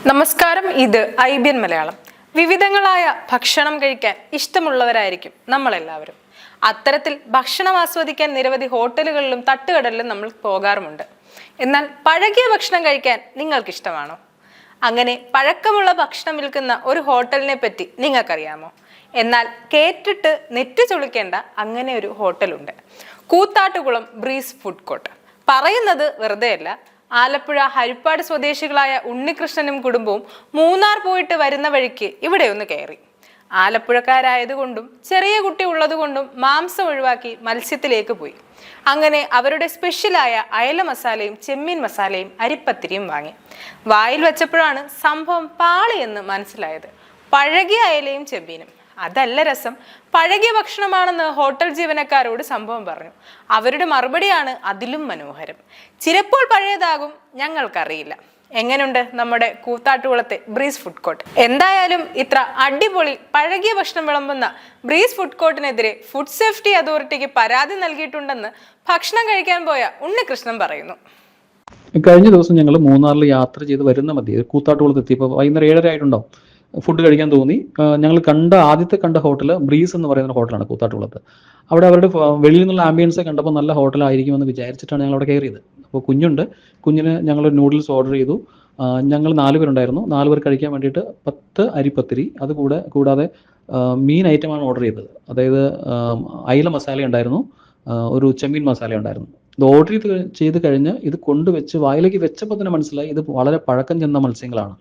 നമസ്കാരം, ഇത് IBN മലയാളം. വിവിധങ്ങളായ ഭക്ഷണം കഴിക്കാൻ ഇഷ്ടമുള്ളവരായിരിക്കും നമ്മളെല്ലാവരും. അത്തരത്തിൽ ഭക്ഷണം ആസ്വദിക്കാൻ നിരവധി ഹോട്ടലുകളിലും തട്ടുകടലിലും നമ്മൾ പോകാറുമുണ്ട്. എന്നാൽ പഴകിയ ഭക്ഷണം കഴിക്കാൻ നിങ്ങൾക്കിഷ്ടമാണോ? അങ്ങനെ പഴക്കമുള്ള ഭക്ഷണം വിൽക്കുന്ന ഒരു ഹോട്ടലിനെ പറ്റി നിങ്ങൾക്കറിയാമോ? എന്നാൽ കേട്ടിട്ട് നെറ്റ് ചുളിക്കേണ്ട അങ്ങനെ ഒരു ഹോട്ടലുണ്ട്. Koothattukulam breeze food court. പറയുന്നത് വെറുതെയല്ല. ആലപ്പുഴ ഹരിപ്പാട് സ്വദേശികളായ ഉണ്ണികൃഷ്ണനും കുടുംബവും മൂന്നാർ പോയിട്ട് വരുന്ന വഴിക്ക് ഇവിടെ ഒന്ന് കയറി. ആലപ്പുഴക്കാരായതുകൊണ്ടും ചെറിയ കുട്ടി ഉള്ളതുകൊണ്ടും മാംസം ഒഴിവാക്കി മത്സ്യത്തിലേക്ക് പോയി. അങ്ങനെ അവരുടെ സ്പെഷ്യലായ അയല മസാലയും ചെമ്മീൻ മസാലയും അരിപ്പത്തിരിയും വാങ്ങി. വായിൽ വെച്ചപ്പോഴാണ് സംഭവം പാളിയെന്ന് മനസ്സിലായത്. പഴകിയ അയലയും ചെമ്മീനും. അതല്ല രസം, പഴകിയ ഭക്ഷണമാണെന്ന് ഹോട്ടൽ ജീവനക്കാരോട് സംഭവം പറഞ്ഞു. അവരുടെ മറുപടിയാണ് അതിലും മനോഹരം. ചിലപ്പോൾ പഴയതാകും, ഞങ്ങൾക്കറിയില്ല. എങ്ങനെയുണ്ട് നമ്മുടെ കൂത്താട്ടുകുളത്തെ ബ്രീസ് ഫുഡ് കോർട്ട്? എന്തായാലും ഇത്ര അടിപൊളി പഴകിയ ഭക്ഷണം വിളമ്പുന്ന ബ്രീസ് ഫുഡ് കോർട്ടിനെതിരെ ഫുഡ് സേഫ്റ്റി അതോറിറ്റിക്ക് പരാതി നൽകിയിട്ടുണ്ടെന്ന് ഭക്ഷണം കഴിക്കാൻ പോയ ഉണ്ണികൃഷ്ണൻ പറയുന്നു. കഴിഞ്ഞ ദിവസം ഞങ്ങൾ മൂന്നാറിൽ യാത്ര ചെയ്ത് വരുന്ന മതി കൂത്താട്ടുകുളത്ത് എത്തിയപ്പോൾ വൈകുന്നേരം 7:30 ആയിട്ടുണ്ടാവും. ഫുഡ് കഴിക്കാൻ തോന്നി. ഞങ്ങൾ ആദ്യത്തെ കണ്ട ഹോട്ടൽ ബ്രീസ് എന്ന് പറയുന്ന ഹോട്ടലാണ് കൂത്താട്ടുകുളത്ത്. അവിടെ അവരുടെ വെളിയിൽ നിന്നുള്ള ആംബിയൻസ് കണ്ടപ്പോൾ നല്ല ഹോട്ടലായിരിക്കുമെന്ന് വിചാരിച്ചിട്ടാണ് ഞങ്ങൾ അവിടെ കയറിയത്. അപ്പോൾ കുഞ്ഞിന് ഞങ്ങൾ നൂഡിൽസ് ഓർഡർ ചെയ്തു. ഞങ്ങൾ 4 പേരുണ്ടായിരുന്നു. 4 പേർ കഴിക്കാൻ വേണ്ടിയിട്ട് 10 അരിപ്പത്തിരി, കൂടാതെ മീൻ ഐറ്റമാണ് ഓർഡർ ചെയ്തത്. അതായത് അയില മസാല ഉണ്ടായിരുന്നു, ഒരു ചെമ്മീൻ മസാല ഉണ്ടായിരുന്നു. ഇത് ഓർഡർ ചെയ്ത് കഴിഞ്ഞ് ഇത് കൊണ്ടുവച്ച് വായിലേക്ക് വെച്ചപ്പോൾ തന്നെ മനസ്സിലായി ഇത് വളരെ പഴക്കം ചെന്ന മത്സ്യങ്ങളാണ്.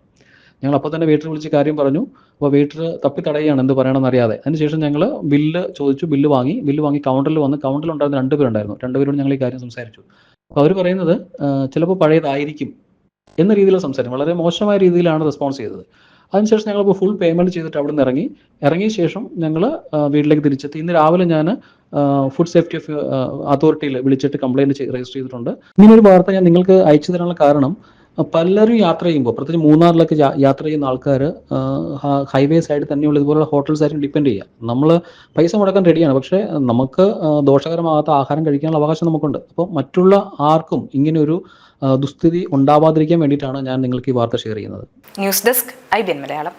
ഞങ്ങൾ അപ്പോൾ തന്നെ വെയിറ്റർ വിളിച്ച് കാര്യം പറഞ്ഞു. അപ്പോൾ വെയിറ്റർ തപ്പി തടയുകയാണ് എന്ത് പറയണമെന്ന് അറിയാതെ. അതിനുശേഷം ഞങ്ങൾ ബില്ല് ചോദിച്ചു. ബില്ല് വാങ്ങി കൗണ്ടറിലുണ്ടായിരുന്ന 2 പേരുണ്ടായിരുന്നു. 2 പേരോട് ഞങ്ങൾ ഈ കാര്യം സംസാരിച്ചു. അപ്പോൾ അവർ പറയുന്നത് ചിലപ്പോൾ പഴയതായിരിക്കും എന്ന രീതിയിലുള്ള സംസാരം, വളരെ മോശമായ രീതിയിലാണ് റെസ്പോൺസ് ചെയ്തത്. അതിനുശേഷം ഞങ്ങളിപ്പോൾ ഫുൾ പേയ്മെൻറ്റ് ചെയ്തിട്ട് അവിടെ നിന്ന് ഇറങ്ങിയ ശേഷം ഞങ്ങൾ വീട്ടിലേക്ക് തിരിച്ചെത്തി. ഇന്ന് രാവിലെ ഞാൻ ഫുഡ് സേഫ്റ്റി അതോറിറ്റിയിൽ വിളിച്ചിട്ട് കംപ്ലയിൻറ്റ് രജിസ്റ്റർ ചെയ്തിട്ടുണ്ട്. ഇങ്ങനൊരു വാർത്ത ഞാൻ നിങ്ങൾക്ക് അയച്ചു തരാനുള്ള കാരണം, പലരും യാത്ര ചെയ്യുമ്പോൾ, പ്രത്യേകിച്ച് മൂന്നാറിലൊക്കെ യാത്ര ചെയ്യുന്ന ആൾക്കാർ ഹൈവേ സൈഡിൽ തന്നെയുള്ള ഇതുപോലുള്ള ഹോട്ടൽസ് ആയിരിക്കും ഡിപ്പെൻഡ് ചെയ്യുക. നമ്മൾ പൈസ മുടക്കാൻ റെഡിയാണ്, പക്ഷേ നമുക്ക് ദോഷകരമാകാത്ത ആഹാരം കഴിക്കാനുള്ള അവകാശം നമുക്കുണ്ട്. അപ്പോൾ മറ്റുള്ള ആർക്കും ഇങ്ങനെയൊരു ദുസ്ഥിതി ഉണ്ടാവാതിരിക്കാൻ വേണ്ടിയിട്ടാണ് ഞാൻ നിങ്ങൾക്ക് ഈ വാർത്ത ഷെയർ ചെയ്യുന്നത്. News desk IBN Malayalam.